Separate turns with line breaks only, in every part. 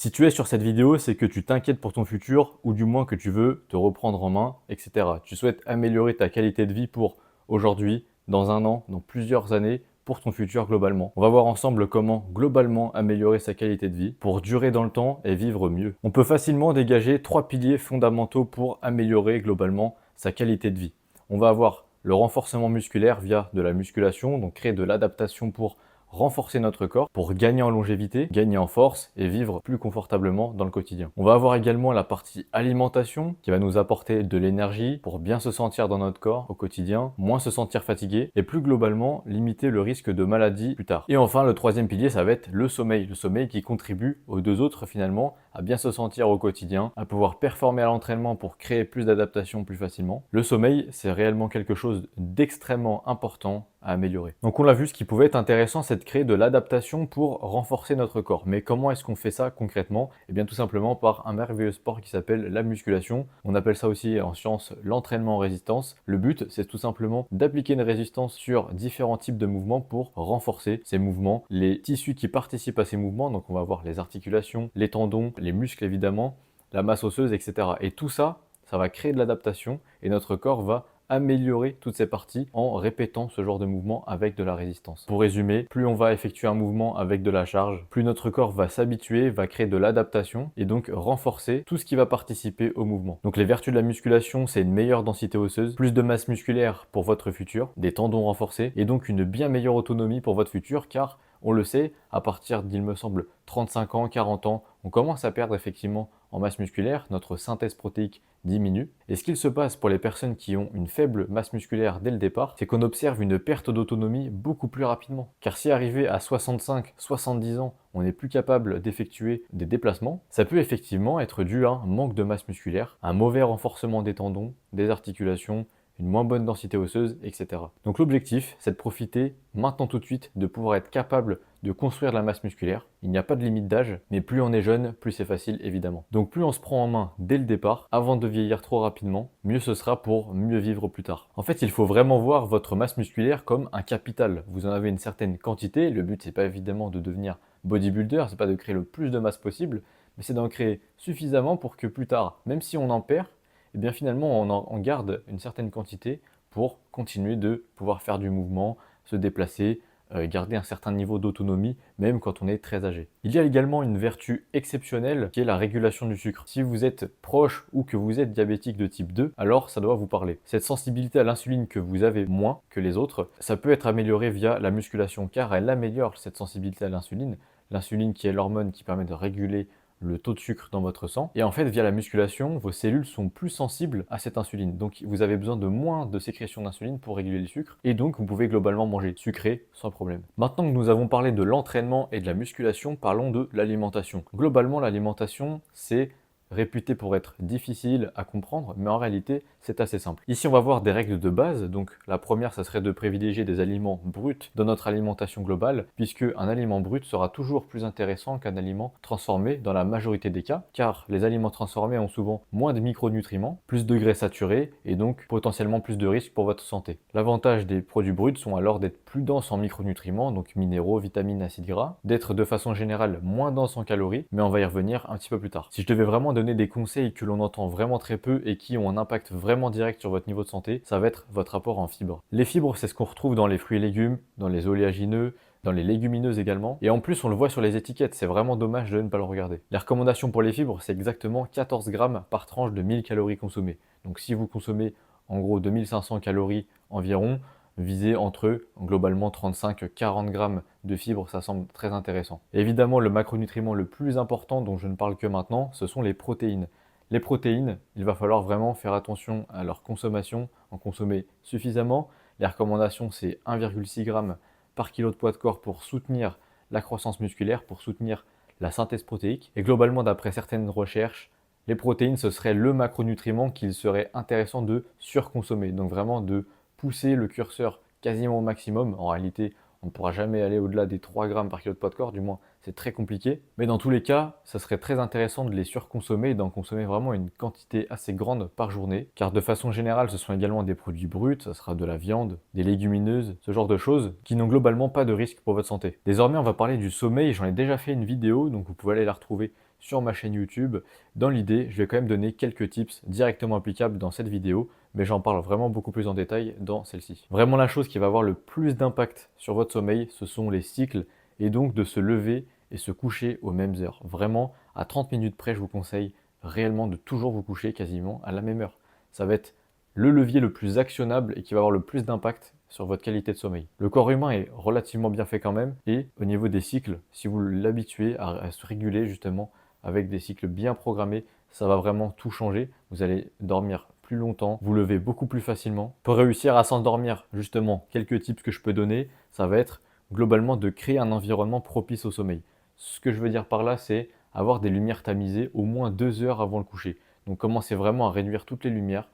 Si tu es sur cette vidéo, c'est que tu t'inquiètes pour ton futur ou du moins que tu veux te reprendre en main, etc. Tu souhaites améliorer ta qualité de vie pour aujourd'hui, dans un an, dans plusieurs années, pour ton futur globalement. On va voir ensemble comment globalement améliorer sa qualité de vie pour durer dans le temps et vivre mieux. On peut facilement dégager 3 piliers fondamentaux pour améliorer globalement sa qualité de vie. On va avoir le renforcement musculaire via de la musculation, donc créer de l'adaptation pour renforcer notre corps pour gagner en longévité, gagner en force et vivre plus confortablement dans le quotidien. On va avoir également la partie alimentation qui va nous apporter de l'énergie pour bien se sentir dans notre corps au quotidien, moins se sentir fatigué et plus globalement limiter le risque de maladie plus tard. Et enfin, le troisième pilier, ça va être le sommeil qui contribue aux deux autres finalement à bien se sentir au quotidien, à pouvoir performer à l'entraînement pour créer plus d'adaptation plus facilement. Le sommeil, c'est réellement quelque chose d'extrêmement important à améliorer. Donc on l'a vu, ce qui pouvait être intéressant, c'est de créer de l'adaptation pour renforcer notre corps. Mais comment est-ce qu'on fait ça concrètement? Eh bien tout simplement par un merveilleux sport qui s'appelle la musculation. On appelle ça aussi en science l'entraînement en résistance. Le but, c'est tout simplement d'appliquer une résistance sur différents types de mouvements pour renforcer ces mouvements, les tissus qui participent à ces mouvements. Donc on va voir les articulations, les tendons, les muscles évidemment, la masse osseuse, etc. Et tout ça, ça va créer de l'adaptation et notre corps va améliorer toutes ces parties en répétant ce genre de mouvement avec de la résistance. Pour résumer, plus on va effectuer un mouvement avec de la charge, plus notre corps va s'habituer, va créer de l'adaptation et donc renforcer tout ce qui va participer au mouvement. Donc les vertus de la musculation, c'est une meilleure densité osseuse, plus de masse musculaire pour votre futur, des tendons renforcés et donc une bien meilleure autonomie pour votre futur car on le sait, à partir d'il me semble 35 ans, 40 ans, on commence à perdre effectivement en masse musculaire, notre synthèse protéique diminue. Et ce qu'il se passe pour les personnes qui ont une faible masse musculaire dès le départ, c'est qu'on observe une perte d'autonomie beaucoup plus rapidement. Car si arrivé à 65, 70 ans, on n'est plus capable d'effectuer des déplacements, ça peut effectivement être dû à un manque de masse musculaire, un mauvais renforcement des tendons, des articulations, une moins bonne densité osseuse, etc. Donc l'objectif, c'est de profiter maintenant tout de suite de pouvoir être capable de construire de la masse musculaire. Il n'y a pas de limite d'âge, mais plus on est jeune, plus c'est facile évidemment. Donc plus on se prend en main dès le départ, avant de vieillir trop rapidement, mieux ce sera pour mieux vivre plus tard. En fait, il faut vraiment voir votre masse musculaire comme un capital. Vous en avez une certaine quantité, le but c'est pas évidemment de devenir bodybuilder, c'est pas de créer le plus de masse possible, mais c'est d'en créer suffisamment pour que plus tard, même si on en perd, et bien finalement on garde une certaine quantité pour continuer de pouvoir faire du mouvement, se déplacer, garder un certain niveau d'autonomie, même quand on est très âgé. Il y a également une vertu exceptionnelle qui est la régulation du sucre. Si vous êtes proche ou que vous êtes diabétique de type 2, alors ça doit vous parler. Cette sensibilité à l'insuline que vous avez moins que les autres, ça peut être amélioré via la musculation car elle améliore cette sensibilité à l'insuline. L'insuline qui est l'hormone qui permet de réguler le taux de sucre dans votre sang. Et en fait, via la musculation, vos cellules sont plus sensibles à cette insuline. Donc, vous avez besoin de moins de sécrétion d'insuline pour réguler le sucre. Et donc, vous pouvez globalement manger sucré sans problème. Maintenant que nous avons parlé de l'entraînement et de la musculation, parlons de l'alimentation. Globalement, l'alimentation, c'est réputé pour être difficile à comprendre, mais en réalité, c'est assez simple. Ici, on va voir des règles de base. Donc, la première, ça serait de privilégier des aliments bruts dans notre alimentation globale, puisque un aliment brut sera toujours plus intéressant qu'un aliment transformé dans la majorité des cas, car les aliments transformés ont souvent moins de micronutriments, plus de graisses saturées, et donc potentiellement plus de risques pour votre santé. L'avantage des produits bruts sont alors d'être plus denses en micronutriments, donc minéraux, vitamines, acides gras, d'être de façon générale moins denses en calories, mais on va y revenir un petit peu plus tard. Si je devais vraiment donner des conseils que l'on entend vraiment très peu et qui ont un impact vraiment direct sur votre niveau de santé, ça va être votre apport en fibres. Les fibres, c'est ce qu'on retrouve dans les fruits et légumes, dans les oléagineux, dans les légumineuses également. Et en plus, on le voit sur les étiquettes, c'est vraiment dommage de ne pas le regarder. Les recommandations pour les fibres, c'est exactement 14 grammes par tranche de 1000 calories consommées. Donc si vous consommez en gros 2500 calories environ, visez entre globalement 35-40 grammes de fibres, ça semble très intéressant. Évidemment, le macronutriment le plus important dont je ne parle que maintenant, ce sont les protéines. Les protéines, il va falloir vraiment faire attention à leur consommation, en consommer suffisamment. Les recommandations, c'est 1,6 g par kilo de poids de corps pour soutenir la croissance musculaire, pour soutenir la synthèse protéique. Et globalement, d'après certaines recherches, les protéines, ce serait le macronutriment qu'il serait intéressant de surconsommer. Donc vraiment de pousser le curseur quasiment au maximum. En réalité, on ne pourra jamais aller au-delà des 3 grammes par kilo de poids de corps, du moins c'est très compliqué. Mais dans tous les cas, ça serait très intéressant de les surconsommer et d'en consommer vraiment une quantité assez grande par journée. Car de façon générale, ce sont également des produits bruts, ça sera de la viande, des légumineuses, ce genre de choses qui n'ont globalement pas de risque pour votre santé. Désormais, on va parler du sommeil, j'en ai déjà fait une vidéo, donc vous pouvez aller la retrouver sur ma chaîne YouTube. Dans l'idée, je vais quand même donner quelques tips directement applicables dans cette vidéo, mais j'en parle vraiment beaucoup plus en détail dans celle-ci. Vraiment la chose qui va avoir le plus d'impact sur votre sommeil, ce sont les cycles et donc de se lever et se coucher aux mêmes heures. Vraiment, à 30 minutes près, je vous conseille réellement de toujours vous coucher quasiment à la même heure. Ça va être le levier le plus actionnable et qui va avoir le plus d'impact sur votre qualité de sommeil. Le corps humain est relativement bien fait quand même et au niveau des cycles, si vous l'habituez à se réguler justement avec des cycles bien programmés, ça va vraiment tout changer. Vous allez dormir plus longtemps, vous levez beaucoup plus facilement. Pour réussir à s'endormir, justement, quelques tips que je peux donner, ça va être globalement de créer un environnement propice au sommeil. Ce que je veux dire par là, c'est avoir des lumières tamisées au moins 2 heures avant le coucher. Donc commencez vraiment à réduire toutes les lumières.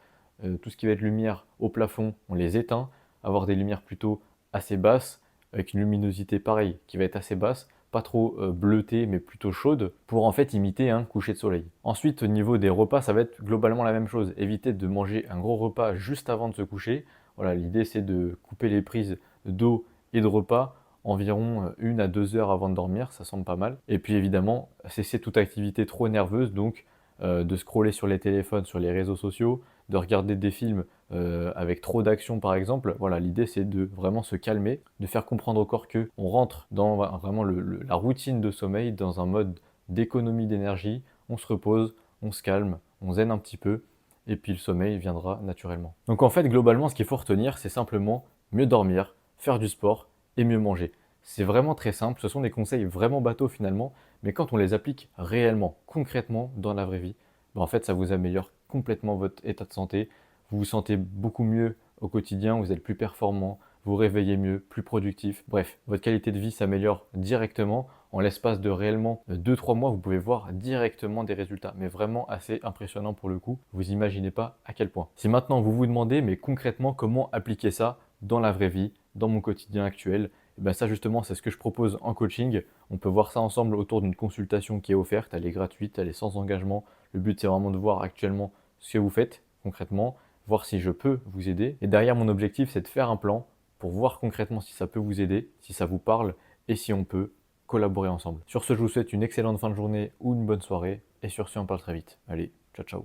Tout ce qui va être lumière au plafond, on les éteint. Avoir des lumières plutôt assez basses, avec une luminosité pareille, qui va être assez basse, pas trop bleutée, mais plutôt chaude, pour en fait imiter un coucher de soleil. Ensuite, au niveau des repas, ça va être globalement la même chose. Évitez de manger un gros repas juste avant de se coucher. Voilà, l'idée c'est de couper les prises d'eau et de repas environ 1 à 2 heures avant de dormir, ça semble pas mal. Et puis évidemment, cesser toute activité trop nerveuse, donc de scroller sur les téléphones, sur les réseaux sociaux, de regarder des films avec trop d'action par exemple. Voilà, l'idée c'est de vraiment se calmer, de faire comprendre au corps que on rentre dans vraiment la routine de sommeil, dans un mode d'économie d'énergie, on se repose, on se calme, on zen un petit peu, et puis le sommeil viendra naturellement. Donc en fait, globalement, ce qu'il faut retenir, c'est simplement mieux dormir, faire du sport et mieux manger. C'est vraiment très simple, ce sont des conseils vraiment bateaux finalement, mais quand on les applique réellement, concrètement dans la vraie vie, ben en fait ça vous améliore complètement votre état de santé, vous vous sentez beaucoup mieux au quotidien, vous êtes plus performant, vous réveillez mieux, plus productif, bref, votre qualité de vie s'améliore directement. En l'espace de réellement 2-3 mois, vous pouvez voir directement des résultats, mais vraiment assez impressionnant pour le coup, vous imaginez pas à quel point. Si maintenant vous vous demandez, mais concrètement, comment appliquer ça dans la vraie vie, dans mon quotidien actuel, et ben ça justement, c'est ce que je propose en coaching. On peut voir ça ensemble autour d'une consultation qui est offerte, elle est gratuite, elle est sans engagement. Le but, c'est vraiment de voir actuellement ce que vous faites concrètement, voir si je peux vous aider. Et derrière, mon objectif, c'est de faire un plan pour voir concrètement si ça peut vous aider, si ça vous parle et si on peut collaborer ensemble. Sur ce, je vous souhaite une excellente fin de journée ou une bonne soirée. Et sur ce, on parle très vite. Allez, ciao ciao.